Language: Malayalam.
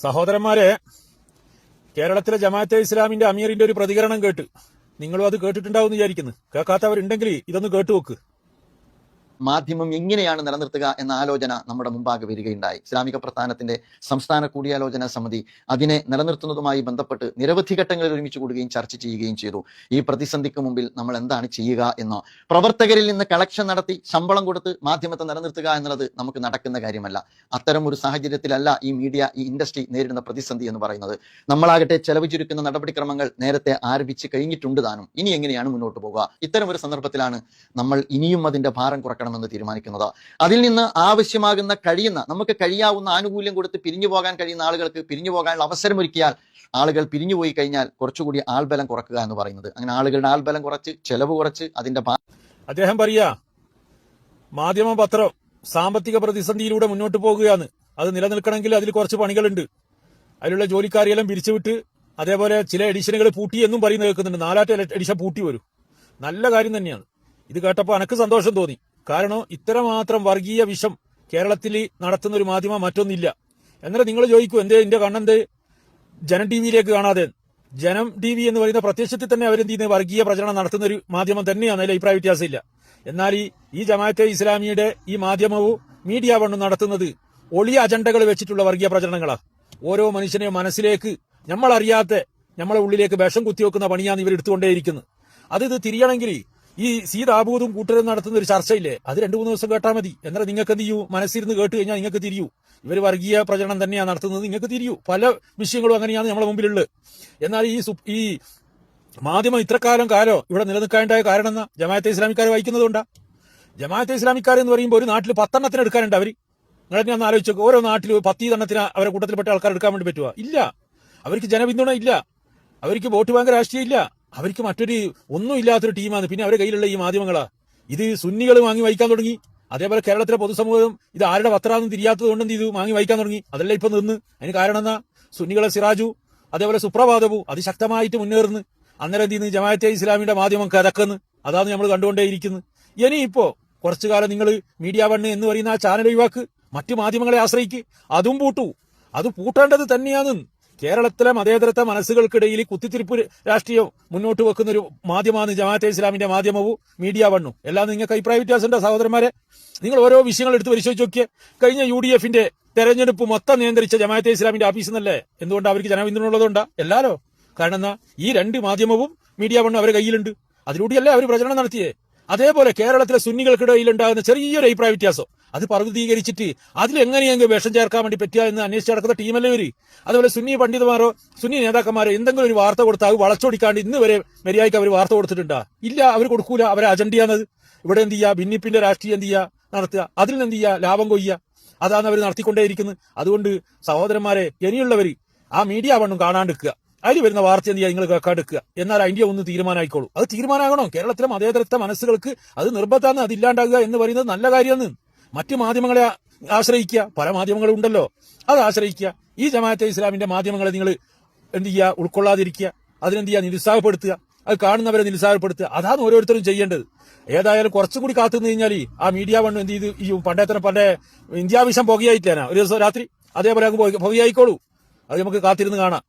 സഹോദരന്മാരെ, കേരളത്തിലെ ജമാഅത്തെ ഇസ്ലാമിന്റെ അമീറിന്റെ ഒരു പ്രതികരണം കേട്ട് നിങ്ങളും അത് കേട്ടിട്ടുണ്ടാവും വിചാരിക്കുന്നു. കേൾക്കാത്തവരുണ്ടെങ്കിൽ ഇതൊന്ന് കേട്ടുവെക്ക്. മാധ്യമം എങ്ങനെയാണ് നിലനിർത്തുക എന്ന ആലോചന നമ്മുടെ മുമ്പാകെ വരികയുണ്ടായി. ഇസ്ലാമിക പ്രസ്ഥാനത്തിന്റെ സംസ്ഥാന കൂടിയാലോചന സമിതി അതിനെ നിലനിർത്തുന്നതുമായി ബന്ധപ്പെട്ട് നിരവധി ഘട്ടങ്ങളിൽ ഒരുമിച്ച് കൂടുകയും ചർച്ച ചെയ്യുകയും ചെയ്തു. ഈ പ്രതിസന്ധിക്ക് മുമ്പിൽ നമ്മൾ എന്താണ് ചെയ്യുക എന്നോ, പ്രവർത്തകരിൽ നിന്ന് കളക്ഷൻ നടത്തി ശമ്പളം കൊടുത്ത് മാധ്യമത്തെ നിലനിർത്തുക എന്നുള്ളത് നമുക്ക് നടക്കുന്ന കാര്യമല്ല. അത്തരം ഒരു സാഹചര്യത്തിലല്ല ഈ മീഡിയ, ഈ ഇൻഡസ്ട്രി നേരിടുന്ന പ്രതിസന്ധി എന്ന് പറയുന്നത്. നമ്മളാകട്ടെ ചെലവ് ചുരുക്കുന്ന നടപടിക്രമങ്ങൾ നേരത്തെ ആരംഭിച്ച് കഴിഞ്ഞിട്ടുണ്ട് താനും. ഇനി എങ്ങനെയാണ് മുന്നോട്ട് പോകുക? ഇത്തരം ഒരു സന്ദർഭത്തിലാണ് നമ്മൾ ഇനിയും അതിന്റെ ഭാരം കുറക്കണമെന്ന് തീരുമാനിക്കുന്നത്. അതിൽ നിന്ന് ആവശ്യമാകുന്ന നമുക്ക് കഴിയാവുന്ന ആനുകൂല്യം കൊടുത്ത് പിരിഞ്ഞു പോകാൻ കഴിയുന്ന ആളുകൾക്ക് പിരിഞ്ഞു പോകാനുള്ള അവസരമൊരുക്കിയാൽ ആളുകൾ പിരിഞ്ഞുപോയി കഴിഞ്ഞാൽ കുറച്ചുകൂടി ആൾബലം കുറക്കുക എന്ന് പറയുന്നത്. അങ്ങനെ ആളുകളുടെ ആൾബലം കുറച്ച്, ചെലവ് കുറച്ച് അതിന്റെ അദ്ദേഹം പറയാ മാധ്യമ പത്രം സാമ്പത്തിക പ്രതിസന്ധിയിലൂടെ മുന്നോട്ട് പോകുകയാണ്. അത് നിലനിൽക്കണമെങ്കിൽ അതിൽ കുറച്ച് പണികളുണ്ട്. അതിലുള്ള ജോലിക്കാരെല്ലാം പിരിച്ചുവിട്ട് അതേപോലെ ചില എഡിഷനുകൾ പൂട്ടി എന്നും പറയുന്നത് കേൾക്കുന്നുണ്ട്. 4 എഡിഷൻ പൂട്ടി വരും. നല്ല കാര്യം തന്നെയാണ്. ഇത് കേട്ടപ്പോൾ എനിക്ക് സന്തോഷം തോന്നി. കാരണം ഇത്രമാത്രം വർഗീയ വിഷം കേരളത്തിൽ നടത്തുന്ന ഒരു മാധ്യമം മറ്റൊന്നില്ല. എന്നിട്ട് നിങ്ങൾ ചോദിക്കൂ, എന്തേ എന്റെ കണ്ണെന്ത് ജനം ടി വിയിലേക്ക് കാണാതെ? ജനം ടി വി എന്ന് പറയുന്ന പ്രത്യക്ഷത്തിൽ തന്നെ അവരെന്ത് ചെയ്യുന്ന വർഗീയ പ്രചരണം നടത്തുന്ന ഒരു മാധ്യമം തന്നെയാണ്. അതിൽ അഭിപ്രായ വ്യത്യാസമില്ല. എന്നാൽ ഈ ജമാഅത്തെ ഇസ്ലാമിയുടെ ഈ മാധ്യമവും മീഡിയ വണ്ണും നടത്തുന്നത് ഒളിയ അജണ്ടകൾ വെച്ചിട്ടുള്ള വർഗീയ പ്രചരണങ്ങളാണ്. ഓരോ മനുഷ്യനെ മനസ്സിലേക്ക് നമ്മളറിയാത്ത നമ്മളെ ഉള്ളിലേക്ക് വിഷം കുത്തിവെക്കുന്ന പണിയാണ് ഇവർ എടുത്തുകൊണ്ടേയിരിക്കുന്നത്. ഇത് തിരിയണമെങ്കിൽ ഈ സി ദാബൂദും കൂട്ടരും നടത്തുന്ന ഒരു ചർച്ചയില്ലേ, അത് 2-3 ദിവസം കേട്ടാൽ മതി. എന്നാൽ നിങ്ങൾക്ക് എന്ത് ചെയ്യൂ? മനസ്സിരുന്ന് കേട്ട് കഴിഞ്ഞാൽ നിങ്ങൾക്ക് തിരിയൂ. ഇവർ വർഗീയ പ്രചരണം തന്നെയാണ് നടത്തുന്നത്, നിങ്ങൾക്ക് തിരിയൂ. പല വിഷയങ്ങളും അങ്ങനെയാണ് നമ്മളെ മുമ്പിലുള്ളത്. എന്നാൽ ഈ മാധ്യമം ഇത്രക്കാലം ഇവിടെ നിലനിൽക്കാണ്ടായ കാരണം എന്നാ ജമാഅത്തെ ഇസ്ലാമിക്കാർ വായിക്കുന്നതുകൊണ്ടാ. ജമാഅത്തെ ഇസ്ലാമിക്കാർ എന്ന് പറയുമ്പോൾ ഒരു നാട്ടിൽ 10 എണ്ണത്തിന് എടുക്കാനുണ്ട്. നിങ്ങളെ ഒന്ന് ആലോചിച്ചു, ഓരോ നാട്ടിൽ 10 എണ്ണത്തിന് അവരെ കൂട്ടത്തിൽപ്പെട്ട ആൾക്കാർ എടുക്കാൻ വേണ്ടി പറ്റുക? ഇല്ല. അവർക്ക് ജനപിന്തുണ ഇല്ല, അവർക്ക് വോട്ട് ബാങ്ക് രാഷ്ട്രീയം ഇല്ല, അവർക്ക് മറ്റൊരു ഒന്നും ഇല്ലാത്തൊരു ടീമാണ്. പിന്നെ അവരുടെ കയ്യിലുള്ള ഈ മാധ്യമങ്ങളാ ഇത് സുന്നികൾ വാങ്ങി വായിക്കാൻ തുടങ്ങി. അതേപോലെ കേരളത്തിലെ പൊതുസമൂഹം ഇത് ആരുടെ പത്രാന്നും തിരിയാത്തത് കൊണ്ട് എന്ത് ചെയ്തു? വാങ്ങി വായിക്കാൻ തുടങ്ങി. അതല്ല ഇപ്പൊ നിന്ന്. അതിന് കാരണം എന്നാ? സുന്നികളെ സിറാജു അതേപോലെ സുപ്രഭാതവും അതിശക്തമായിട്ട് മുന്നേറുന്നു. അന്നേരം എന്ത് ചെയ്യുന്നു? ജമാഅത്തെ ഇസ്ലാമിന്റെ മാധ്യമം കഥക്കുന്നു. അതാണ് നമ്മൾ കണ്ടുകൊണ്ടേയിരിക്കുന്നത്. ഇനിയിപ്പോ കുറച്ചു കാലം നിങ്ങൾ മീഡിയ വണ്ണ് എന്ന് പറയുന്ന ആ ചാനൽ ഒഴിവാക്ക്, മറ്റു മാധ്യമങ്ങളെ ആശ്രയിക്ക്. അതും പൂട്ടൂ. അത് പൂട്ടേണ്ടത് തന്നെയാണ്. കേരളത്തിലെ മതേതരത്വ മനസ്സുകൾക്കിടയിൽ കുത്തിത്തിരിപ്പ് രാഷ്ട്രീയം മുന്നോട്ട് വെക്കുന്ന ഒരു മാധ്യമമാണ് ജമാഅത്തെ ഇസ്ലാമിന്റെ മാധ്യമവും മീഡിയ വണ്ണും. എല്ലാം നിങ്ങൾക്ക് അഭിപ്രായ വ്യത്യാസമുണ്ടോ സഹോദരന്മാരെ? നിങ്ങൾ ഓരോ വിഷയങ്ങൾ എടുത്ത് പരിശോധിച്ച് നോക്കിയേ. കഴിഞ്ഞ UDFന്റെ തെരഞ്ഞെടുപ്പ് മൊത്തം നിയന്ത്രിച്ച ജമാഅത്തെ ഇസ്ലാമിന്റെ ഓഫീസ് എന്നല്ലേ? എന്തുകൊണ്ട്? അവർക്ക് ജനപിന്തുണ ഉള്ളതുകൊണ്ടാ? എല്ലാരോ. കാരണം എന്നാ? ഈ 2 മാധ്യമവും മീഡിയ വണ്ണും അവരുടെ കയ്യിലുണ്ട്. അതിലൂടെയല്ലേ അവർ പ്രചരണം നടത്തിയേ. അതേപോലെ കേരളത്തിലെ സുന്നികൾക്കിടയിൽ ഉണ്ടാകുന്ന ചെറിയൊരു അഭിപ്രായ വ്യത്യാസം അത് പർവ്വതീകരിച്ചിട്ട് അതിലെങ്ങനെയെങ്കിലും വിഷം ചേർക്കാൻ വേണ്ടി പറ്റുക എന്ന് അന്വേഷിച്ച് നടക്കുന്ന ടീമല്ലേ ഇവര്. അതുപോലെ സുന്നി പണ്ഡിതന്മാരോ സുന്നി നേതാക്കന്മാരോ എന്തെങ്കിലും ഒരു വാർത്ത കൊടുത്താൽ അത് വളച്ചൊടിക്കാണ്ട് ഇന്ന് വരെ മര്യാദയ്ക്ക് അവർ വാർത്ത കൊടുത്തിട്ടുണ്ടാ? ഇല്ല, അവർ കൊടുക്കൂല. അവരെ അജണ്ടയാണത്. ഇവിടെ എന്ത് ചെയ്യുക? ഭിന്നിപ്പിന്റെ രാഷ്ട്രീയം എന്ത് ചെയ്യുക? നടത്തുക. അതിൽ നിന്ന് എന്ത് ചെയ്യുക? ലാഭം കൊയ്യുക. അതാണ് അവർ നടത്തിക്കൊണ്ടേയിരിക്കുന്നത്. അതുകൊണ്ട് സഹോദരന്മാരെ, ഇനിയുള്ളവർ ആ മീഡിയ വണ്ണും കാണാണ്ടിരിക്കുക. അതിൽ വരുന്ന വാർത്ത എന്ത് ചെയ്യുക? നിങ്ങൾ കേൾക്കാണ്ടിരിക്കുക. എന്നാൽ അതിന്റെ ഒന്ന് തീരുമാനമായിക്കോളൂ. അത് തീരുമാനമാകണം. കേരളത്തിലെ മതേതരത്വ മനസ്സുകൾക്ക് അത് നിർബന്ധമാണ്. അതില്ലാണ്ടാകുക എന്ന് പറയുന്നത് നല്ല കാര്യമാണ്. മറ്റു മാധ്യമങ്ങളെ ആശ്രയിക്കുക. പല മാധ്യമങ്ങളും ഉണ്ടല്ലോ, അത് ആശ്രയിക്കുക. ഈ ജമാഅത്തെ ഇസ്ലാമിന്റെ മാധ്യമങ്ങളെ നിങ്ങൾ എന്ത് ചെയ്യുക? ഉൾക്കൊള്ളാതിരിക്കുക. അതിനെന്ത് ചെയ്യുക? നിരുത്സാഹപ്പെടുത്തുക. അത് കാണുന്നവരെ നിരുത്സാഹപ്പെടുത്തുക. അതാണ് ഓരോരുത്തരും ചെയ്യേണ്ടത്. ഏതായാലും കുറച്ചും കൂടി കാത്തുനിന്ന് കഴിഞ്ഞാൽ ആ മീഡിയ വണ്ണം എന്ത് ചെയ്ത് ഈ പണ്ടേ ഇന്ത്യ വിഷം പുകയായിട്ടാണ് ഒരു ദിവസം രാത്രി അതേപോലെ അങ്ങ് പുകയായിക്കോളൂ. അത് നമുക്ക് കാത്തിരുന്ന് കാണാം.